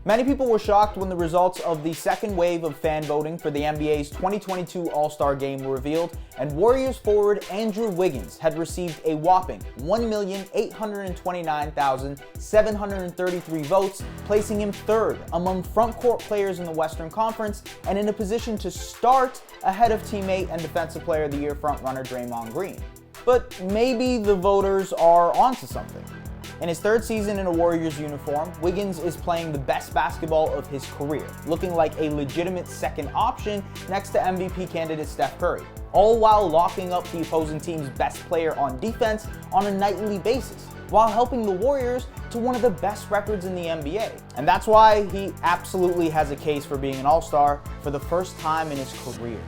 Many people were shocked when the results of the second wave of fan voting for the NBA's 2022 All-Star Game were revealed, and Warriors forward Andrew Wiggins had received a whopping 1,829,733 votes, placing him third among front-court players in the Western Conference and in a position to start ahead of teammate and Defensive Player of the Year frontrunner Draymond Green. But maybe the voters are onto something. In his third season in a Warriors uniform, Wiggins is playing the best basketball of his career, looking like a legitimate second option next to MVP candidate Steph Curry, all while locking up the opposing team's best player on defense on a nightly basis, while helping the Warriors to one of the best records in the NBA. And that's why he absolutely has a case for being an All-Star for the first time in his career.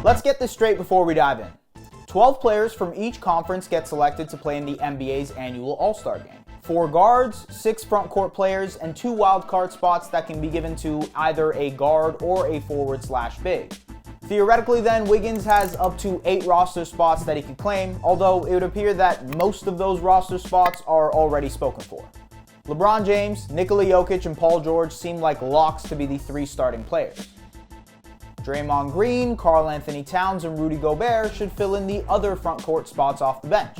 Let's get this straight before we dive in. 12 players from each conference get selected to play in the NBA's annual All-Star Game. 4 guards, 6 front court players, and 2 wildcard spots that can be given to either a guard or a forward/big. Theoretically then, Wiggins has up to 8 roster spots that he could claim, although it would appear that most of those roster spots are already spoken for. LeBron James, Nikola Jokic, and Paul George seem like locks to be the 3 starting players. Draymond Green, Karl Anthony Towns, and Rudy Gobert should fill in the other front court spots off the bench.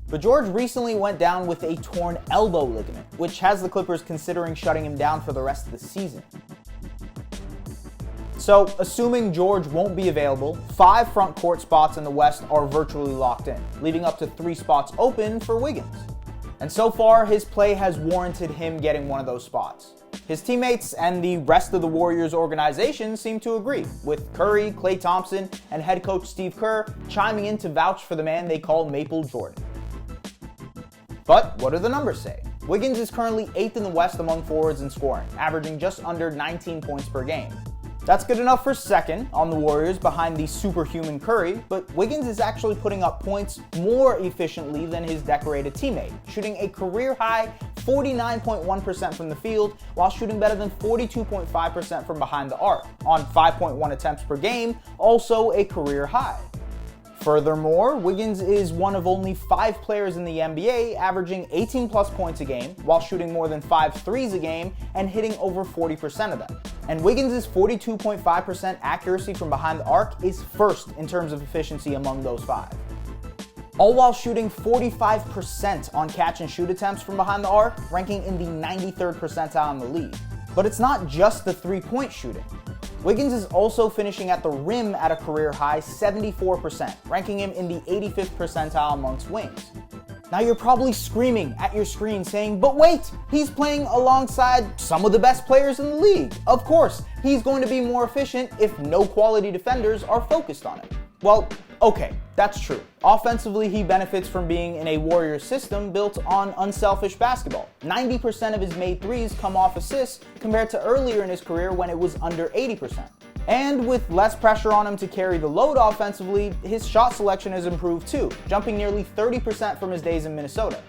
But George recently went down with a torn elbow ligament, which has the Clippers considering shutting him down for the rest of the season. So, assuming George won't be available, 5 front court spots in the West are virtually locked in, leaving up to 3 spots open for Wiggins. And so far, his play has warranted him getting one of those spots. His teammates and the rest of the Warriors organization seem to agree, with Curry, Klay Thompson, and head coach Steve Kerr chiming in to vouch for the man they call Maple Jordan. But what do the numbers say? Wiggins is currently 8th in the West among forwards in scoring, averaging just under 19 points per game. That's good enough for second on the Warriors behind the superhuman Curry, but Wiggins is actually putting up points more efficiently than his decorated teammate, shooting a career-high 49.1% from the field while shooting better than 42.5% from behind the arc, on 5.1 attempts per game, also a career high. Furthermore, Wiggins is one of only 5 players in the NBA averaging 18 plus points a game while shooting more than 5 threes a game and hitting over 40% of them. And Wiggins' 42.5% accuracy from behind the arc is first in terms of efficiency among those 5. All while shooting 45% on catch and shoot attempts from behind the arc, ranking in the 93rd percentile in the league. But it's not just the 3-point shooting. Wiggins is also finishing at the rim at a career-high 74%, ranking him in the 85th percentile amongst wings. Now you're probably screaming at your screen saying, but wait, he's playing alongside some of the best players in the league. Of course, he's going to be more efficient if no quality defenders are focused on him. Well, okay, that's true. Offensively, he benefits from being in a Warriors system built on unselfish basketball. 90% of his made threes come off assists compared to earlier in his career when it was under 80%. And with less pressure on him to carry the load offensively, his shot selection has improved too, jumping nearly 30% from his days in Minnesota.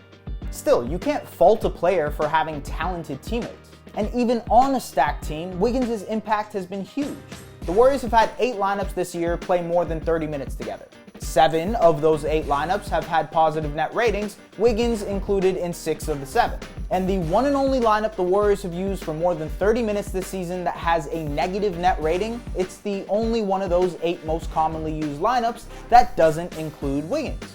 Still, you can't fault a player for having talented teammates. And even on a stacked team, Wiggins' impact has been huge. The Warriors have had 8 lineups this year play more than 30 minutes together. 7 of those 8 lineups have had positive net ratings, Wiggins included in 6 of the 7. And the one and only lineup the Warriors have used for more than 30 minutes this season that has a negative net rating, it's the only one of those 8 most commonly used lineups that doesn't include Wiggins.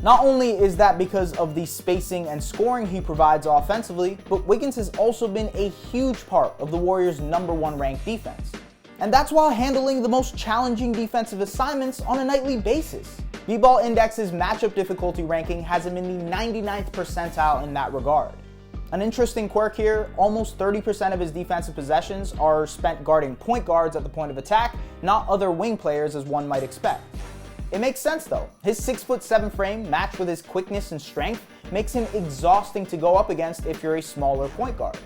Not only is that because of the spacing and scoring he provides offensively, but Wiggins has also been a huge part of the Warriors' #1 ranked defense. And that's while handling the most challenging defensive assignments on a nightly basis. B-Ball Index's matchup difficulty ranking has him in the 99th percentile in that regard. An interesting quirk here, almost 30% of his defensive possessions are spent guarding point guards at the point of attack, not other wing players as one might expect. It makes sense though. His 6'7" frame, matched with his quickness and strength, makes him exhausting to go up against if you're a smaller point guard.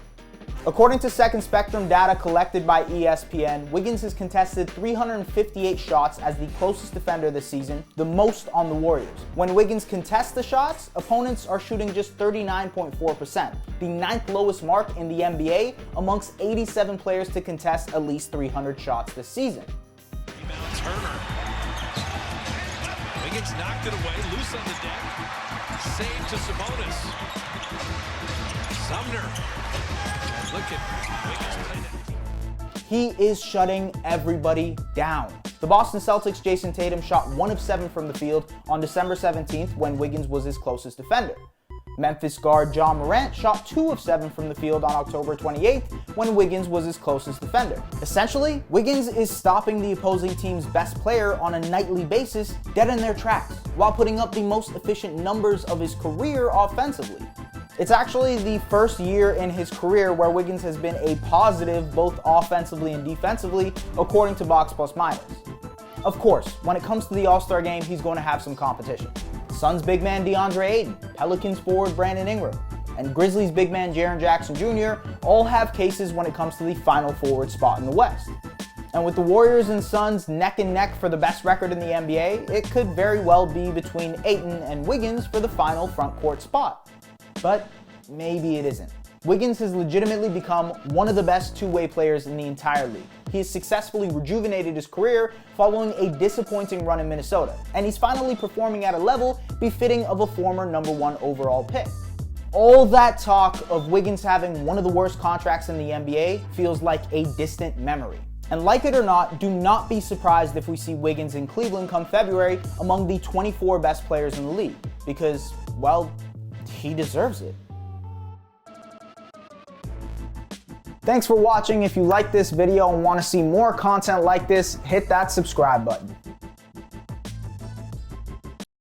According to Second Spectrum data collected by ESPN, Wiggins has contested 358 shots as the closest defender this season, the most on the Warriors. When Wiggins contests the shots, opponents are shooting just 39.4%, the 9th lowest mark in the NBA amongst 87 players to contest at least 300 shots this season. Rebound Turner. Wiggins knocked it away, loose on the deck. Save to Sabonis. Sumner. Look at Wiggins play that. He is shutting everybody down. The Boston Celtics' Jason Tatum shot 1 of 7 from the field on December 17th when Wiggins was his closest defender. Memphis guard John Morant shot 2 of 7 from the field on October 28th when Wiggins was his closest defender. Essentially, Wiggins is stopping the opposing team's best player on a nightly basis dead in their tracks, while putting up the most efficient numbers of his career offensively. It's actually the first year in his career where Wiggins has been a positive both offensively and defensively, according to Box Plus Minus. Of course, when it comes to the All-Star game, he's going to have some competition. Suns big man DeAndre Ayton, Pelicans forward Brandon Ingram, and Grizzlies big man Jaren Jackson Jr. all have cases when it comes to the final forward spot in the West. And with the Warriors and Suns neck and neck for the best record in the NBA, it could very well be between Ayton and Wiggins for the final front court spot. But maybe it isn't. Wiggins has legitimately become one of the best two-way players in the entire league. He has successfully rejuvenated his career following a disappointing run in Minnesota, and he's finally performing at a level befitting of a former #1 overall pick. All that talk of Wiggins having one of the worst contracts in the NBA feels like a distant memory. And like it or not, do not be surprised if we see Wiggins in Cleveland come February among the 24 best players in the league, because, well, he deserves it. Thanks for watching. If you like this video and want to see more content like this, hit that subscribe button.